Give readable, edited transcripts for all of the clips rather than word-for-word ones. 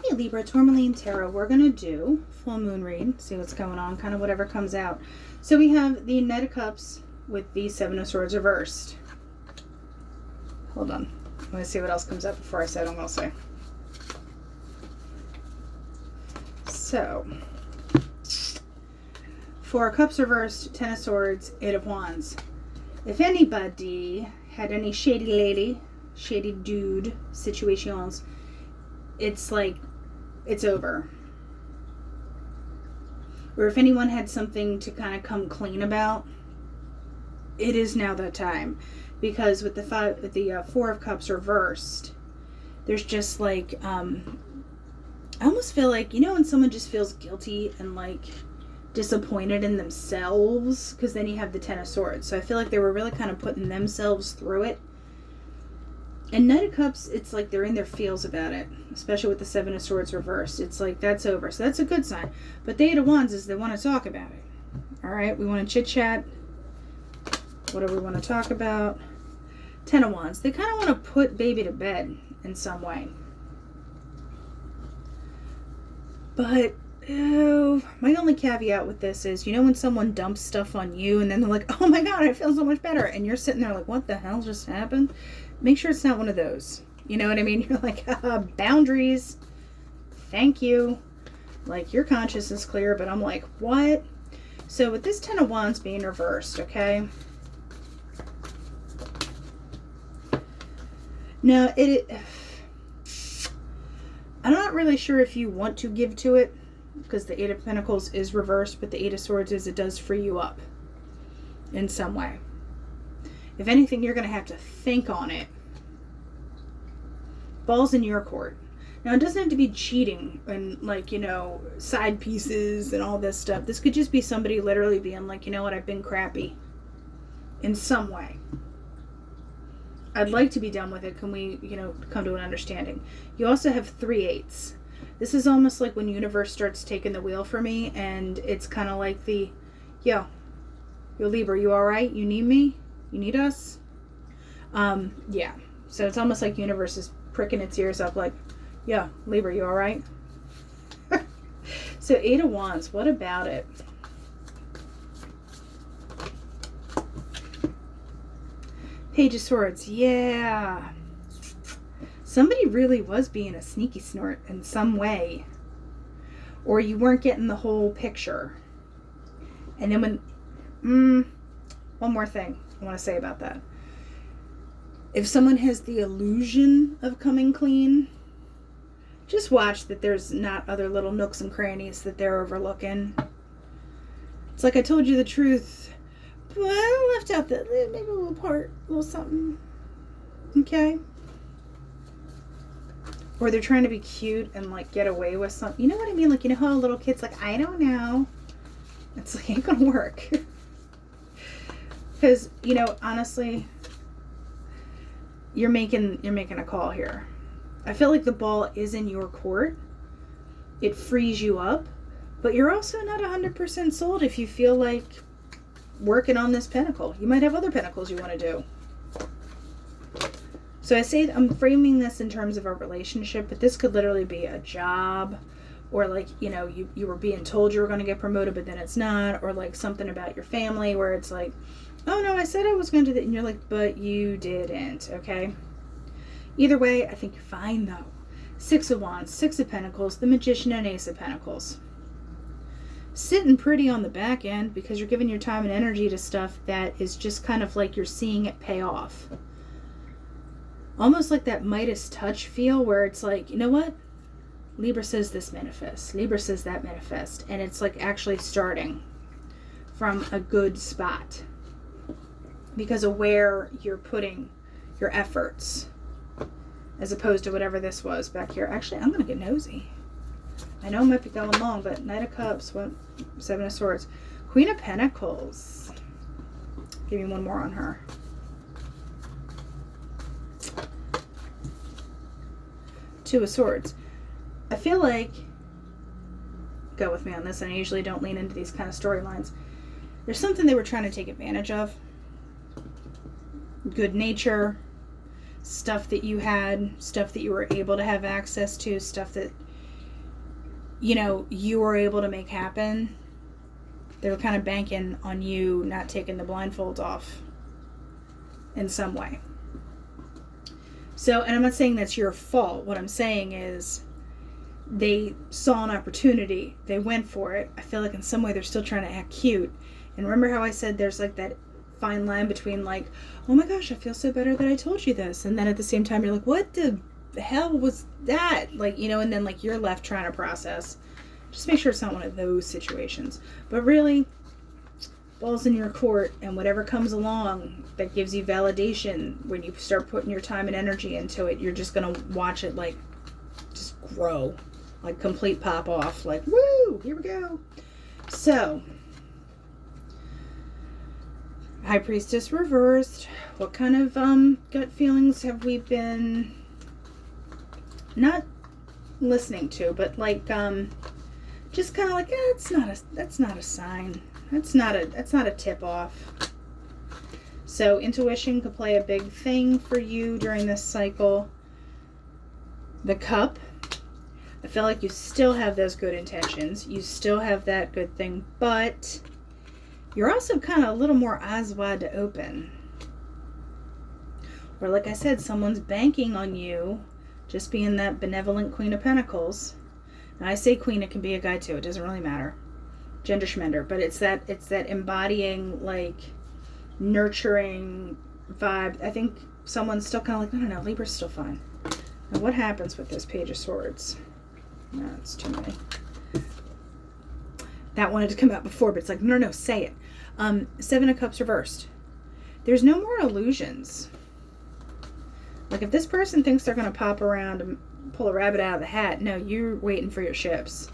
Hey Libra, Tourmaline Tarot. We're going to do full moon read, see what's going on, kind of whatever comes out. So we have the Knight of Cups with the Seven of Swords reversed. Hold on. Let me see what else comes up before I say what I'm going to say. So, Four of Cups reversed, Ten of Swords, Eight of Wands. If anybody had any shady lady, shady dude situations, it's like, it's over. Or if anyone had something to kind of come clean about, it is now that time. Because with the Four of Cups reversed, there's just like, I almost feel like, you know, when someone just feels guilty and like disappointed in themselves, because then you have the Ten of Swords. So I feel like they were really kind of putting themselves through it. And Knight of Cups, it's like they're in their feels about it, especially with the Seven of Swords reversed. It's like that's over. So that's a good sign. But the Eight of Wands is they want to talk about it. All right, we want to chit-chat. What do we want to talk about? Ten of Wands. They kind of want to put baby to bed in some way. But my only caveat with this is, you know when someone dumps stuff on you and then they're like, oh my God, I feel so much better. And you're sitting there like, what the hell just happened? Make sure it's not one of those. You know what I mean? You're like, boundaries. Thank you. Like, your conscience is clear, but I'm like, what? So with this Ten of Wands being reversed, okay? Now, I'm not really sure if you want to give to it, because the Eight of Pentacles is reversed, but the Eight of Swords is, it does free you up in some way. If anything, you're going to have to think on it. Ball's in your court. Now, it doesn't have to be cheating and, like, you know, side pieces and all this stuff. This could just be somebody literally being like, you know what, I've been crappy in some way. I'd like to be done with it. Can we, you know, come to an understanding? You also have 3 eights. This is almost like when universe starts taking the wheel for me, and it's kind of like the, yo Libra, you all right? You need me? You need us? Yeah. So it's almost like universe is pricking its ears up like, yeah, Libra, you all right? So Eight of Wands, what about it? Page of Swords, yeah. Somebody really was being a sneaky snort in some way. Or you weren't getting the whole picture. And then when, one more thing I want to say about that. If someone has the illusion of coming clean, just watch that there's not other little nooks and crannies that they're overlooking. It's like I told you the truth, but I left out that maybe a little part, a little something. Okay? Or they're trying to be cute and like get away with something. You know what I mean? Like, you know how a little kid's like, I don't know. It's like, ain't gonna work. Because, you know, honestly, you're making a call here. I feel like the ball is in your court. It frees you up, but you're also not 100% sold if you feel like working on this pentacle. You might have other pentacles you want to do. So I say I'm framing this in terms of a relationship, but this could literally be a job, or like, you know, you were being told you were going to get promoted, but then it's not, or like something about your family where it's like, oh no, I said I was going to do that, and you're like, but you didn't, okay? Either way, I think you're fine though. Six of Wands, Six of Pentacles, the Magician, and Ace of Pentacles. Sitting pretty on the back end because you're giving your time and energy to stuff that is just kind of like you're seeing it pay off. Almost like that Midas touch feel where it's like, you know what? Libra says this manifests. Libra says that manifests. And it's like actually starting from a good spot because of where you're putting your efforts as opposed to whatever this was back here. Actually, I'm going to get nosy. I know I might be going long, but Knight of Cups, what? Seven of Swords. Queen of Pentacles. Give me one more on her. Two of Swords. I feel like, go with me on this, and I usually don't lean into these kind of storylines. There's something they were trying to take advantage of. Good nature, stuff that you had, stuff that you were able to have access to, stuff that you were able to make happen. They were kind of banking on you not taking the blindfolds off in some way. So, and I'm not saying that's your fault. What I'm saying is they saw an opportunity. They went for it. I feel like in some way they're still trying to act cute. And remember how I said there's like that fine line between like, oh my gosh, I feel so better that I told you this. And then at the same time, you're like, what the hell was that? Like, and then like you're left trying to process. Just make sure it's not one of those situations. But really, ball's in your court, and whatever comes along that gives you validation, when you start putting your time and energy into it, you're just going to watch it like just grow, like complete pop off, like, woo, here we go. So, High Priestess reversed. What kind of gut feelings have we been not listening to, but like just kind of like, that's not a sign. That's not a tip off. So intuition could play a big thing for you during this cycle. The Cup. I feel like you still have those good intentions. You still have that good thing, but you're also kind of a little more eyes wide to open. Or like I said, someone's banking on you just being that benevolent Queen of Pentacles. And I say queen, it can be a guy too. It doesn't really matter. Gender schmender. But it's that embodying, like, nurturing vibe. I think someone's still kind of like, no, Libra's still fine. Now what happens with this Page of Swords? No, it's too many. That wanted to come out before, but it's like, no, say it. Seven of Cups reversed. There's no more illusions. Like, if this person thinks they're going to pop around and pull a rabbit out of the hat, no, you're waiting for your ships.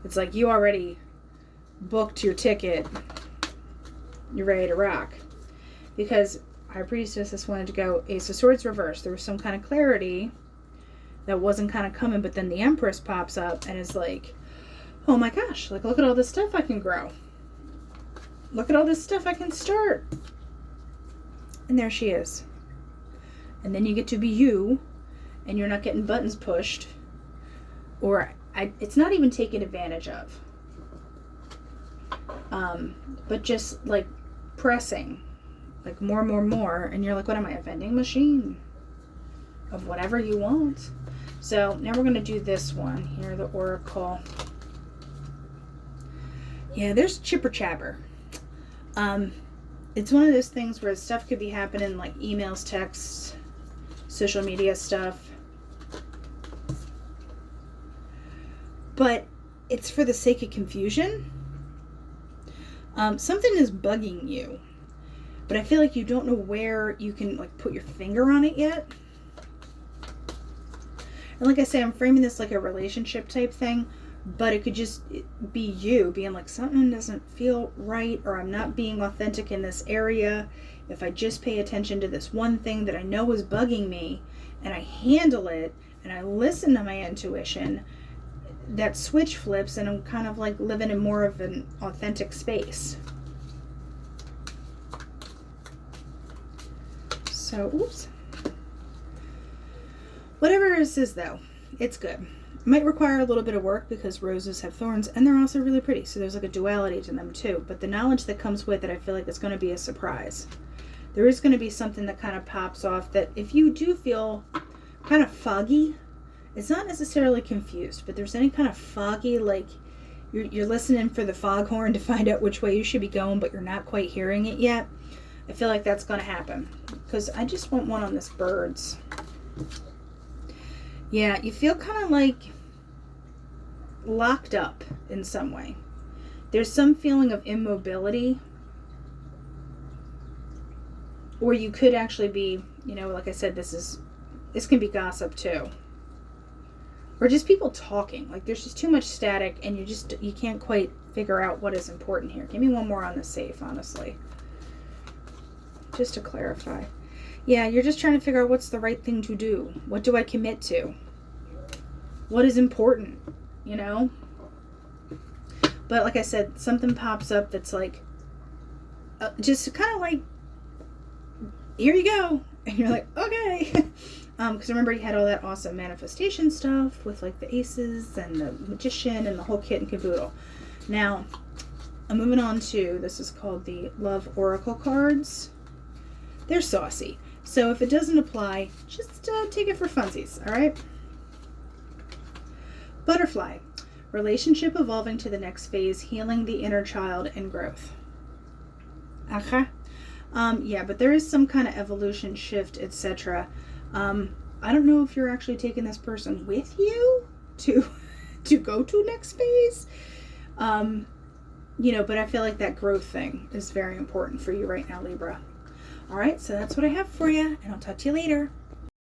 It's like you already booked your ticket. You're ready to rock. Because High Priestess just wanted to go Ace of Swords reversed. There was some kind of clarity that wasn't kind of coming, but then the Empress pops up and is like, oh my gosh, like, look at all this stuff I can grow. Look at all this stuff I can start. And there she is. And then you get to be you, and you're not getting buttons pushed, or it's not even taken advantage of. But just like pressing, like more, and you're like, what am I, a vending machine of whatever you want? So now we're going to do this one here, the Oracle. Yeah, there's chipper chapper. It's one of those things where stuff could be happening, like emails, texts, social media stuff. But it's for the sake of confusion. Something is bugging you, but I feel like you don't know where you can like put your finger on it yet. And like I say, I'm framing this like a relationship type thing, but it could just be you being like, something doesn't feel right, or I'm not being authentic in this area. If I just pay attention to this one thing that I know is bugging me, and I handle it, and I listen to my intuition, that switch flips, and I'm kind of like living in more of an authentic space. So, oops. Whatever this is, though, it's good. It might require a little bit of work because roses have thorns, and they're also really pretty, so there's like a duality to them too. But the knowledge that comes with it, I feel like it's going to be a surprise. There is going to be something that kind of pops off that if you do feel kind of foggy, it's not necessarily confused, but there's any kind of foggy, like you're listening for the foghorn to find out which way you should be going, but you're not quite hearing it yet. I feel like that's going to happen because I just want one on this birds. Yeah, you feel kind of like locked up in some way. There's some feeling of immobility. Or you could actually be, like I said, this can be gossip too. Or just people talking. Like there's just too much static and you can't quite figure out what is important here. Give me one more on the safe, honestly. Just to clarify. Yeah, you're just trying to figure out what's the right thing to do. What do I commit to? What is important, But like I said, something pops up that's like, just kind of like, here you go. And you're like, okay. Because remember, you had all that awesome manifestation stuff with like the aces and the magician and the whole kit and caboodle. Now, I'm moving on to, this is called the Love Oracle cards. They're saucy. So if it doesn't apply, just take it for funsies, all right? Butterfly. Relationship evolving to the next phase, healing the inner child and growth. Okay. Yeah, but there is some kind of evolution, shift, etc. I don't know if you're actually taking this person with you to go to next phase. You know, but I feel like that growth thing is very important for you right now, Libra. All right, so that's what I have for you, and I'll talk to you later.